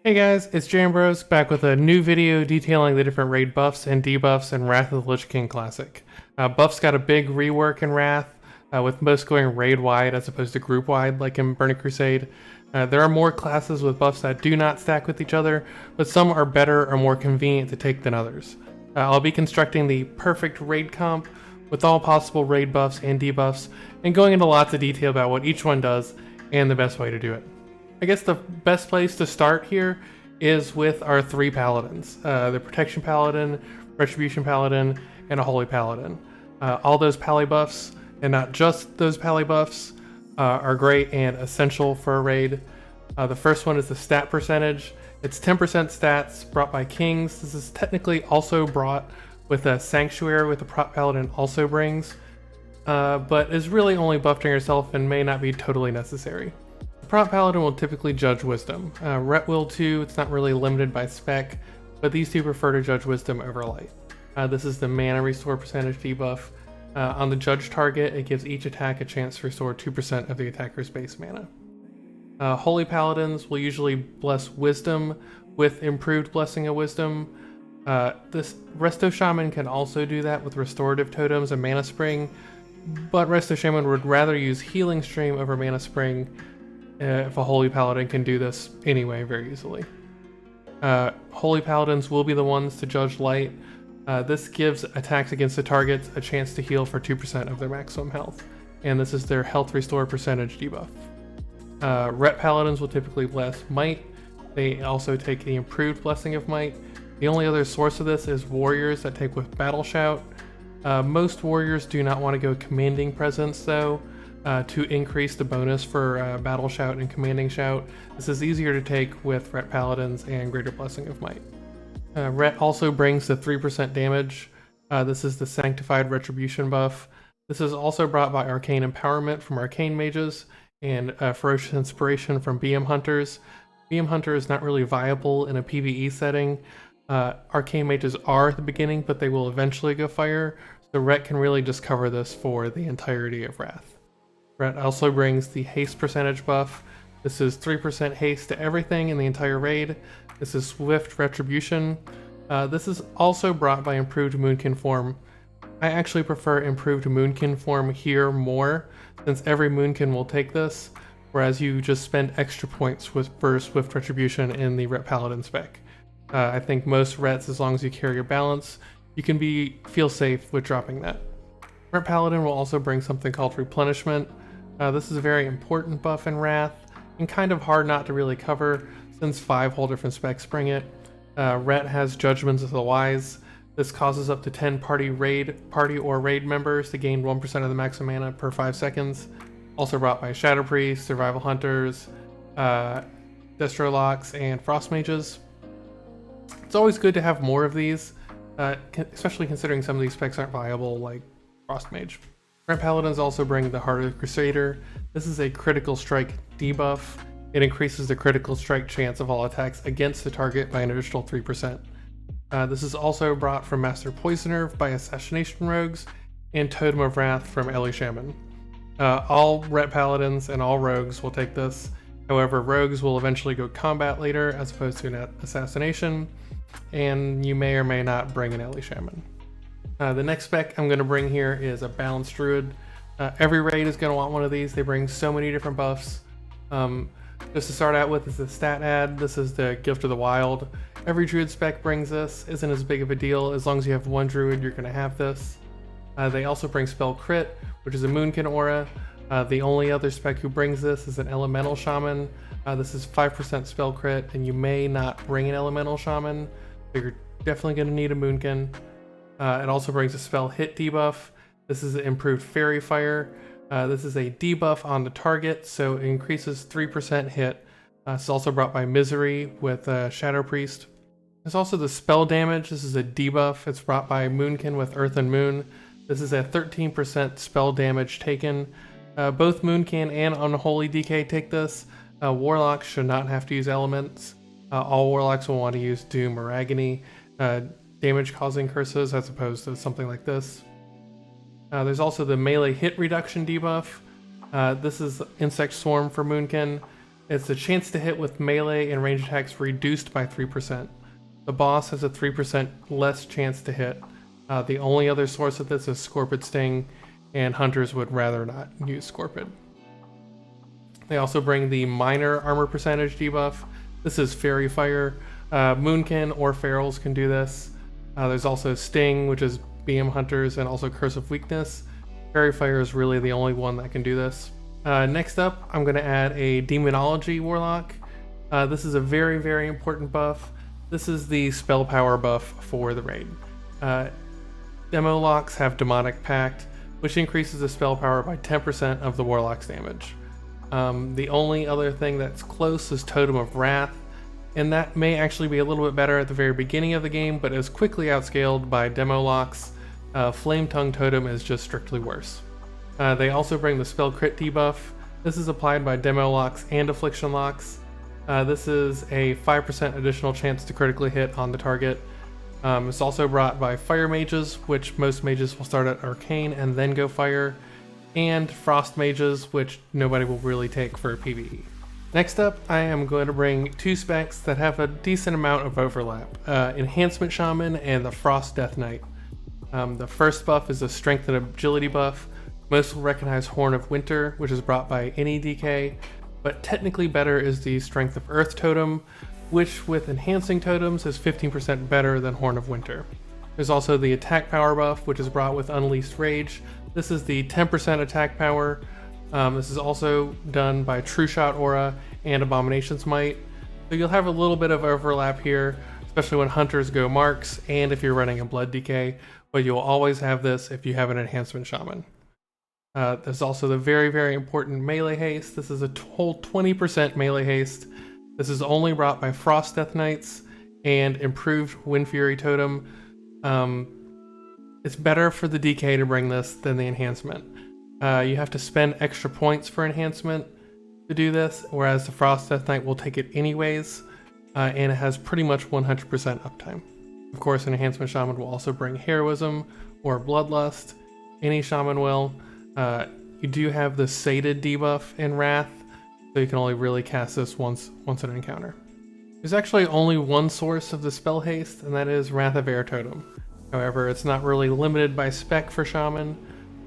Hey guys, it's Jambros back with a new video detailing the different raid buffs and debuffs in Wrath of the Lich King Classic. Buffs got a big rework in Wrath, with most going raid-wide as opposed to group-wide like in Burning Crusade. There are more classes with buffs that do not stack with each other, but some are better or more convenient to take than others. I'll be constructing the perfect raid comp with all possible raid buffs and debuffs, and going into lots of detail about what each one does and the best way to do it. I guess the best place to start here is with our three paladins, the Protection Paladin, Retribution Paladin, and a Holy Paladin. All those pally buffs, and not just those pally buffs, are great and essential for a raid. The first one is the stat percentage. It's 10% stats brought by kings. This is technically also brought with a Sanctuary, with the Prot Paladin also brings, but is really only buffed on yourself and may not be totally necessary. Prot Paladin will typically judge Wisdom. Ret will too, it's not really limited by spec, but these two prefer to judge Wisdom over Light. This is the mana restore percentage debuff. On the judge target, it gives each attack a chance to restore 2% of the attacker's base mana. Holy Paladins will usually bless Wisdom with improved Blessing of Wisdom. This Resto Shaman can also do that with Restorative Totems and Mana Spring, but Resto Shaman would rather use Healing Stream over Mana Spring, if a Holy Paladin can do this anyway very easily. Holy Paladins will be the ones to judge Light. This gives attacks against the targets a chance to heal for 2% of their maximum health, and this is their health restore percentage debuff. Ret Paladins will typically bless Might. They also take the improved Blessing of Might. The only other source of this is Warriors that take with Battle Shout. Most Warriors do not want to go Commanding Presence though, to increase the bonus for Battle Shout and Commanding Shout. This is easier to take with Ret Paladins and Greater Blessing of Might. Ret also brings the 3% damage. This is the Sanctified Retribution buff. This is also brought by Arcane Empowerment from Arcane Mages and Ferocious Inspiration from BM Hunters. BM Hunter is not really viable in a PvE setting. Arcane Mages are at the beginning, but they will eventually go fire, so Ret can really just cover this for the entirety of Wrath. Ret also brings the haste percentage buff. This is 3% haste to everything in the entire raid. This is Swift Retribution. This is also brought by Improved Moonkin form. I actually prefer Improved Moonkin form here more, since every Moonkin will take this, whereas you just spend extra points for Swift Retribution in the Ret Paladin spec. I think most Rets, as long as you carry your balance, you can feel safe with dropping that. Ret Paladin will also bring something called Replenishment. This is a very important buff in Wrath, and kind of hard not to really cover, since 5 whole different specs bring it. Ret has Judgments of the Wise. This causes up to 10 party or raid members to gain 1% of the maximum mana per 5 seconds. Also brought by Shadow Priests, Survival Hunters, Destrolocks, and Frost Mages. It's always good to have more of these, especially considering some of these specs aren't viable, like Frost Mage. Ret Paladins also bring the Heart of the Crusader. This is a critical strike debuff. It increases the critical strike chance of all attacks against the target by an additional 3%. This is also brought from Master Poisoner by Assassination Rogues and Totem of Wrath from Ellie Shaman. All Ret Paladins and all Rogues will take this. However, Rogues will eventually go combat later as opposed to an assassination, and you may or may not bring an Ellie Shaman. The next spec I'm going to bring here is a Balanced Druid. Every raid is going to want one of these. They bring so many different buffs. Just to start out with is the stat add. This is the Gift of the Wild. Every Druid spec brings this. Isn't as big of a deal. As long as you have one Druid, you're going to have this. They also bring Spell Crit, which is a Moonkin aura. The only other spec who brings this is an Elemental Shaman. This is 5% Spell Crit, and you may not bring an Elemental Shaman, so you're definitely going to need a Moonkin. It also brings a spell hit debuff. This is an improved Fairy Fire. This is a debuff on the target, so it increases 3% hit. It's also brought by Misery with Shadow Priest. There's also the spell damage. This is a debuff. It's brought by Moonkin with Earth and Moon. This is a 13% spell damage taken. Both Moonkin and Unholy DK take this. Warlocks should not have to use elements. All Warlocks will want to use Doom or Agony. Damage causing curses as opposed to something like this. There's also the melee hit reduction debuff. This is Insect Swarm for Moonkin. It's a chance to hit with melee and range attacks reduced by 3%. The boss has a 3% less chance to hit. The only other source of this is Scorpid Sting, and hunters would rather not use Scorpid. They also bring the minor armor percentage debuff. This is Fairy Fire. Moonkin or Ferals can do this. There's also Sting, which is BM hunters, and also Curse of Weakness. Fairy Fire is really the only one that can do this. Next up, I'm going to add a Demonology Warlock. This is a very, very important buff. This is the spell power buff for the raid. Demo locks have Demonic Pact, which increases the spell power by 10% of the Warlock's damage. The only other thing that's close is Totem of Wrath, and that may actually be a little bit better at the very beginning of the game, but is quickly outscaled by demo locks. Flame Tongue Totem is just strictly worse. They also bring the Spell Crit debuff. This is applied by demo locks and affliction locks. This is a 5% additional chance to critically hit on the target. It's also brought by Fire Mages, which most mages will start at Arcane and then go Fire, and Frost Mages, which nobody will really take for PvE. Next up, I am going to bring two specs that have a decent amount of overlap. Enhancement Shaman and the Frost Death Knight. The first buff is a Strength and Agility buff. Most will recognize Horn of Winter, which is brought by any DK, but technically better is the Strength of Earth totem, which with enhancing totems is 15% better than Horn of Winter. There's also the attack power buff, which is brought with Unleashed Rage. This is the 10% attack power. This is also done by True Shot Aura and Abomination's Might. So you'll have a little bit of overlap here, especially when hunters go marks and if you're running a Blood DK, but you'll always have this if you have an Enhancement Shaman. There's also the very, very important melee haste. This is a whole 20% melee haste. This is only brought by Frost Death Knights and improved Wind Fury Totem. It's better for the DK to bring this than the enhancement. You have to spend extra points for enhancement to do this, whereas the Frost Death Knight will take it anyways, and it has pretty much 100% uptime. Of course, an Enhancement Shaman will also bring Heroism or Bloodlust. Any Shaman will. You do have the Sated debuff in Wrath, so you can only really cast this once in an encounter. There's actually only one source of the spell haste, and that is Wrath of Air Totem. However, it's not really limited by spec for Shaman,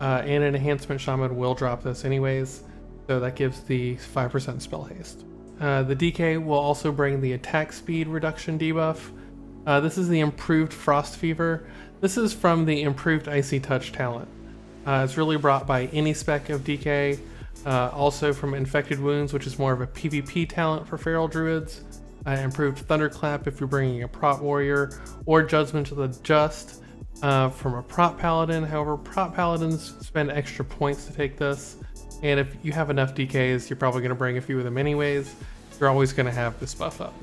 and an Enhancement Shaman will drop this anyways, so that gives the 5% spell haste. The DK will also bring the attack speed reduction debuff. This is the improved Frost Fever. This is from the improved Icy Touch talent. It's really brought by any spec of DK, also from Infected Wounds, which is more of a PvP talent for Feral Druids. Improved Thunderclap if you're bringing a Prot Warrior, or Judgment of the Just from a Prot Paladin. However, Prot Paladins spend extra points to take this, and if you have enough DKs, you're probably going to bring a few of them anyways. You're always going to have this buff up.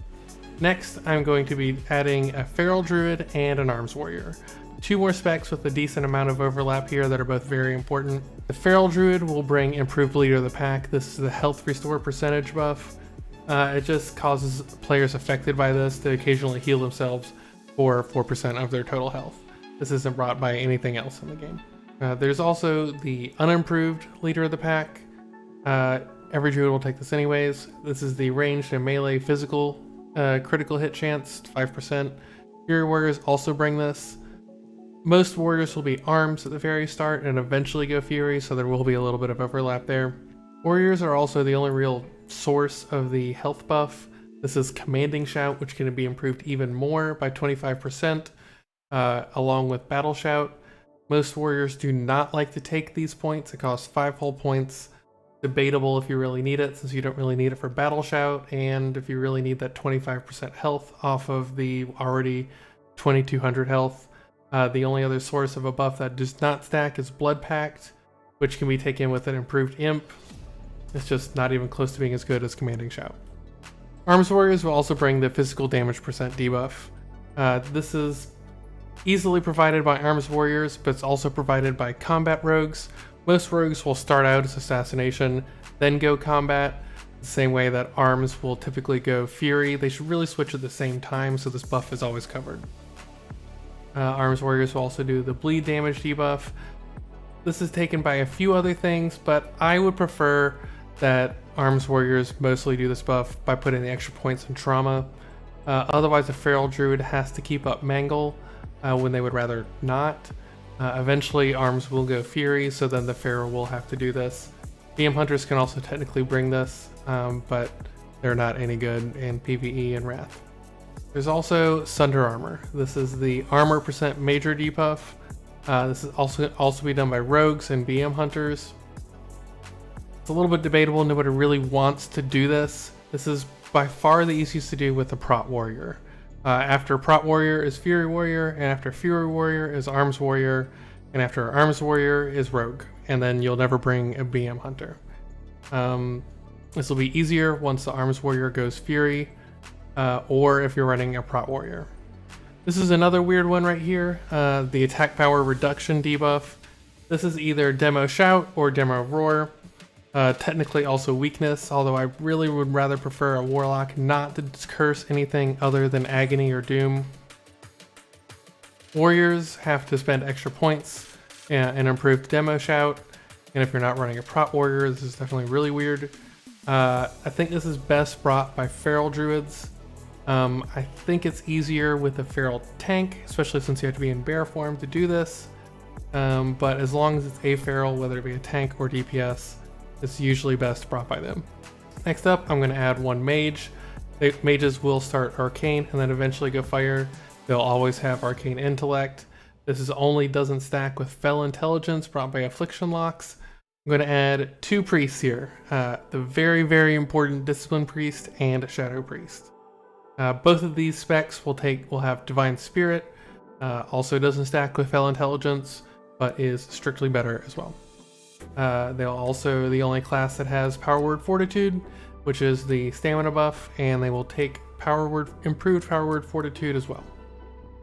Next, I'm going to be adding a Feral Druid and an Arms Warrior. Two more specs with a decent amount of overlap here that are both very important. The Feral Druid will bring improved Leader of the Pack. This is the health restore percentage buff. It just causes players affected by this to occasionally heal themselves for 4% of their total health. This isn't brought by anything else in the game. There's also the unimproved Leader of the Pack. Every Druid will take this anyways. This is the ranged and melee physical critical hit chance, 5%. Fury Warriors also bring this. Most warriors will be arms at the very start and eventually go Fury, so there will be a little bit of overlap there. Warriors are also the only real source of the health buff. This is Commanding Shout, which can be improved even more by 25%, along with Battle Shout. Most warriors do not like to take these points. It costs 5 whole points. Debatable if you really need it, since you don't really need it for Battle Shout, and if you really need that 25% health off of the already 2200 health. The only other source of a buff that does not stack is Blood Pact, which can be taken with an improved Imp. It's just not even close to being as good as Commanding Shout. Arms Warriors will also bring the physical damage percent debuff. This is easily provided by Arms Warriors, but it's also provided by Combat Rogues. Most Rogues will start out as Assassination, then go Combat, the same way that Arms will typically go Fury. They should really switch at the same time, so this buff is always covered. Arms Warriors will also do the bleed damage debuff. This is taken by a few other things, but I would prefer that Arms Warriors mostly do this buff by putting the extra points in trauma. Otherwise, a Feral Druid has to keep up Mangle when they would rather not. Eventually, Arms will go Fury, so then the Feral will have to do this. BM Hunters can also technically bring this, but they're not any good in PvE and Wrath. There's also Sunder Armor. This is the armor % major debuff. This is also be done by Rogues and BM Hunters. It's a little bit debatable. Nobody really wants to do this. This is by far the easiest to do with a Prot Warrior. After Prot Warrior is Fury Warrior, and after Fury Warrior is Arms Warrior, and after Arms Warrior is Rogue, and then you'll never bring a BM Hunter. This will be easier once the Arms Warrior goes Fury, or if you're running a Prot Warrior. This is another weird one right here, the attack power reduction debuff. This is either Demo Shout or Demo Roar. Technically also weakness, although I really would rather prefer a Warlock not to curse anything other than Agony or Doom. Warriors have to spend extra points and improve Demo Shout, and if you're not running a Prot Warrior, this is definitely really weird. I think this is best brought by Feral Druids. I think it's easier with a Feral Tank, especially since you have to be in bear form to do this. But as long as it's a Feral, whether it be a tank or DPS, it's usually best brought by them. Next up, I'm going to add one Mage. Mages will start Arcane and then eventually go Fire. They'll always have Arcane Intellect. This only doesn't stack with Fel Intelligence brought by Affliction Locks. I'm going to add two priests here, the very, very important Discipline Priest and Shadow Priest. Both of these specs will have Divine Spirit, also doesn't stack with Fel Intelligence, but is strictly better as well. They'll also the only class that has Power Word Fortitude, which is the stamina buff, and they will take improved Power Word Fortitude as well.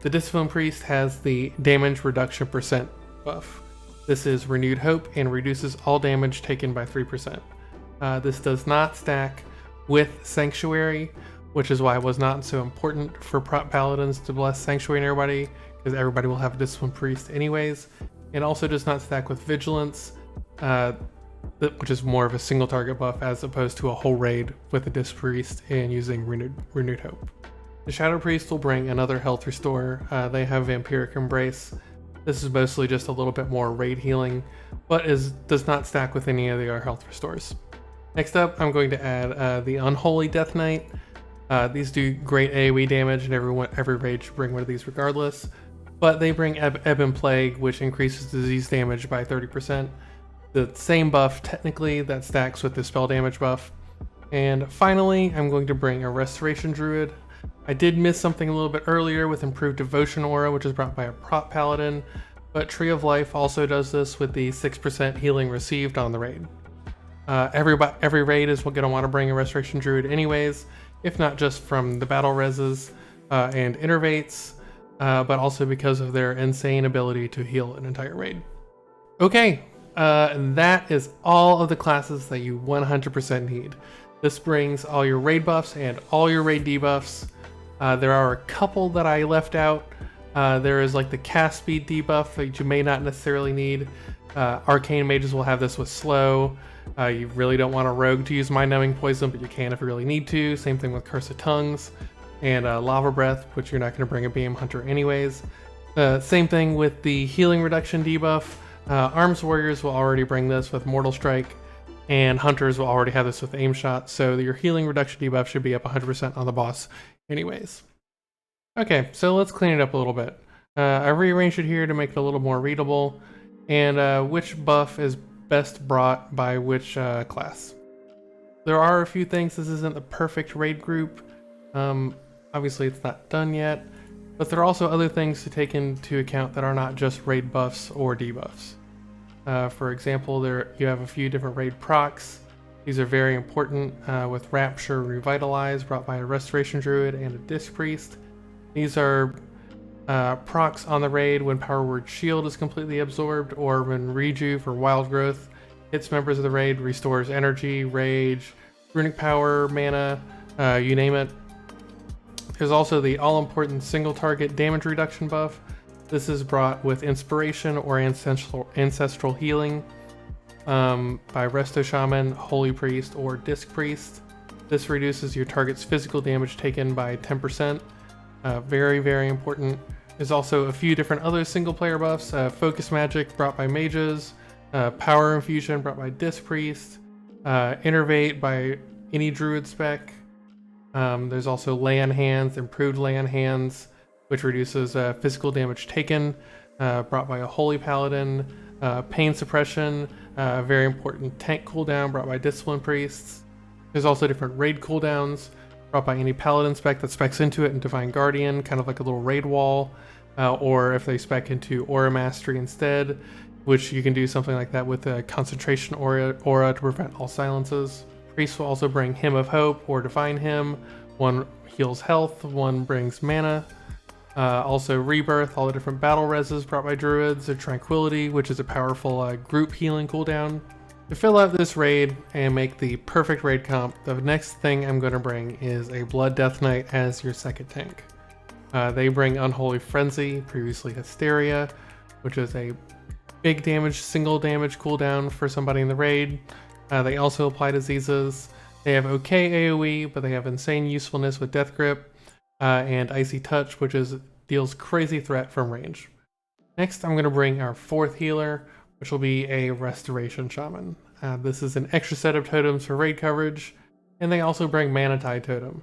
The Discipline Priest has the damage reduction % buff. This is Renewed Hope and reduces all damage taken by 3%. This does not stack with Sanctuary, which is why it was not so important for Prot Paladins to bless Sanctuary in everybody, because everybody will have a Discipline Priest anyways. It also does not stack with Vigilance, which is more of a single target buff as opposed to a whole raid with a Disc Priest and using Renewed Hope. The Shadow Priest will bring another health restore. They have Vampiric Embrace. This is mostly just a little bit more raid healing, but does not stack with any of the health restores. Next up, I'm going to add the Unholy Death Knight. These do great AoE damage, and every raid should bring one of these regardless. But they bring Ebb and Plague, which increases disease damage by 30%. The same buff, technically, that stacks with the spell damage buff. And finally, I'm going to bring a Restoration Druid. I did miss something a little bit earlier with improved Devotion Aura, which is brought by a Prot Paladin, but Tree of Life also does this with the 6% healing received on the raid. Every raid is going to want to bring a Restoration Druid anyways, if not just from the battle reses and innervates, but also because of their insane ability to heal an entire raid. Okay, that is all of the classes that you 100% need. This brings all your raid buffs and all your raid debuffs. There are a couple that I left out. There is like the cast speed debuff that you may not necessarily need. Arcane mages will have this with slow. You really don't want a rogue to use Mind Numbing Poison, but you can if you really need to. Same thing with Curse of Tongues and Lava Breath, which you're not going to bring a BM Hunter anyways. Same thing with the healing reduction debuff. Arms Warriors will already bring this with Mortal Strike, and Hunters will already have this with Aim Shot, so your healing reduction debuff should be up 100% on the boss anyways. Okay, so let's clean it up a little bit. I rearranged it here to make it a little more readable, and which buff is best brought by which class. There are a few things. This isn't the perfect raid group. Obviously it's not done yet, but there are also other things to take into account that are not just raid buffs or debuffs. For example, you have a few different raid procs. These are very important with Rapture, Revitalize, brought by a Restoration Druid and a Disc Priest. These are procs on the raid when Power Word Shield is completely absorbed, or when Reju for Wild Growth hits members of the raid, restores energy, rage, runic power, mana, you name it. There's also the all-important single target damage reduction buff. This is brought with Inspiration or Ancestral Healing. by Resto Shaman, Holy Priest, or Disc Priest. This reduces your target's physical damage taken by 10%. Very, very important. There's also a few different other single player buffs. Focus Magic brought by Mages, Power Infusion brought by Disc Priest, Innervate by any Druid spec. There's also Lay on Hands, Improved Lay on Hands, which reduces physical damage taken, brought by a Holy Paladin. Pain Suppression, very important tank cooldown brought by Discipline Priests. There's also different raid cooldowns brought by any Paladin spec that specs into it, and Divine Guardian, kind of like a little raid wall, or if they spec into Aura Mastery instead, which you can do something like that with a Concentration Aura to prevent all silences. Priests will also bring Hymn of Hope or Divine Hymn. One heals health, one brings mana. Also Rebirth, all the different battle reses brought by Druids, or Tranquility, which is a powerful group healing cooldown. To fill out this raid and make the perfect raid comp, the next thing I'm going to bring is a Blood Death Knight as your second tank. They bring Unholy Frenzy, previously Hysteria, which is a big damage, single damage cooldown for somebody in the raid. They also apply diseases. They have okay AoE, but they have insane usefulness with Death Grip, and Icy Touch, which deals crazy threat from range. Next, I'm going to bring our fourth healer, which will be a Restoration Shaman. This is an extra set of totems for raid coverage, and they also bring Mana Tide Totem,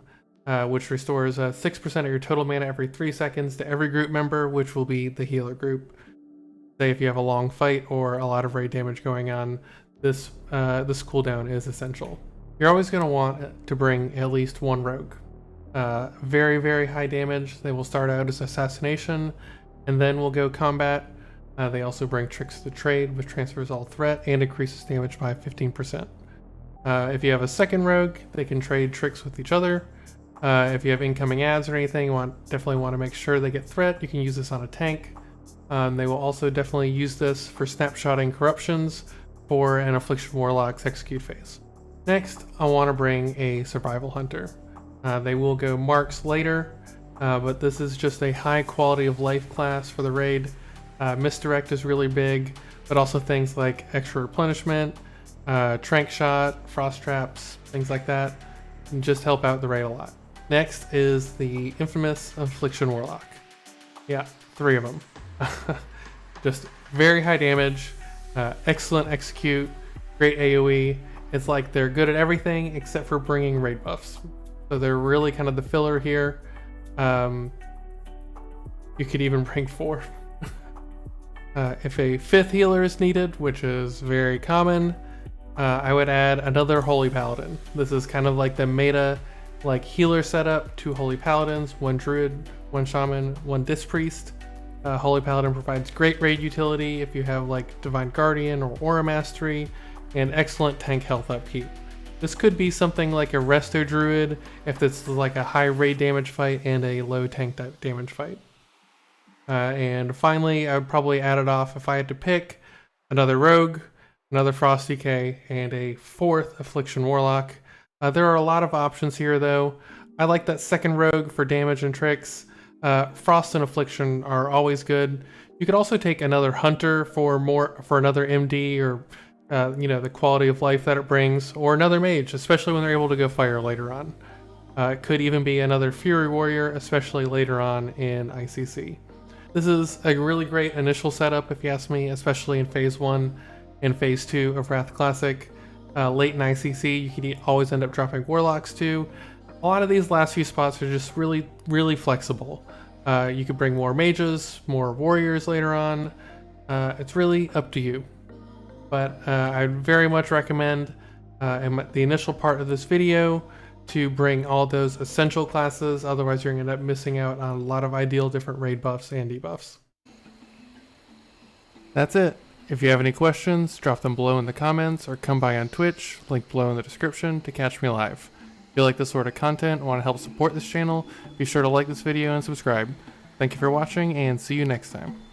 which restores 6% of your total mana every 3 seconds to every group member, which will be the healer group. Say if you have a long fight or a lot of raid damage going on, this cooldown is essential. You're always going to want to bring at least one rogue. Very, very high damage. They will start out as Assassination, and then will go Combat. They also bring Tricks to Trade, which transfers all threat and increases damage by 15%. If you have a second rogue, they can trade tricks with each other. If you have incoming ads or anything, you definitely want to make sure they get threat. You can use this on a tank. They will also definitely use this for snapshotting corruptions for an Affliction Warlock's execute phase. Next, I want to bring a Survival Hunter. They will go Marks later, but this is just a high quality of life class for the raid. Misdirect is really big, but also things like extra replenishment, Trank Shot, Frost Traps, things like that, and just help out the raid a lot. Next is the infamous Affliction Warlock. Yeah, 3 of them. Just very high damage, excellent execute, great AoE. It's like they're good at everything except for bringing raid buffs. So they're really kind of the filler here. You could even bring 4. If a 5th healer is needed, which is very common, I would add another Holy Paladin. This is kind of like the meta healer setup. 2 Holy Paladins, 1 Druid, 1 Shaman, 1 Disc Priest. Holy Paladin provides great raid utility if you have Divine Guardian or Aura Mastery, and excellent tank health upkeep. This could be something like a Resto Druid if it's like a high raid damage fight and a low tank damage fight. And finally, I would probably add it off if I had to pick another Rogue, another Frost DK, and a 4th Affliction Warlock. There are a lot of options here though. I like that second Rogue for damage and tricks. Frost and Affliction are always good. You could also take another Hunter for another MD, or the quality of life that it brings, or another Mage, especially when they're able to go fire later on. It could even be another Fury Warrior, especially later on in ICC. This is a really great initial setup, if you ask me, especially in Phase 1 and Phase 2 of Wrath Classic. Late in ICC, you could always end up dropping Warlocks too. A lot of these last few spots are just really, really flexible. You could bring more Mages, more Warriors later on. It's really up to you. But I'd very much recommend in the initial part of this video to bring all those essential classes, otherwise you're going to end up missing out on a lot of ideal different raid buffs and debuffs. That's it. If you have any questions, drop them below in the comments or come by on Twitch, link below in the description, to catch me live. If you like this sort of content and want to help support this channel, be sure to like this video and subscribe. Thank you for watching, and see you next time.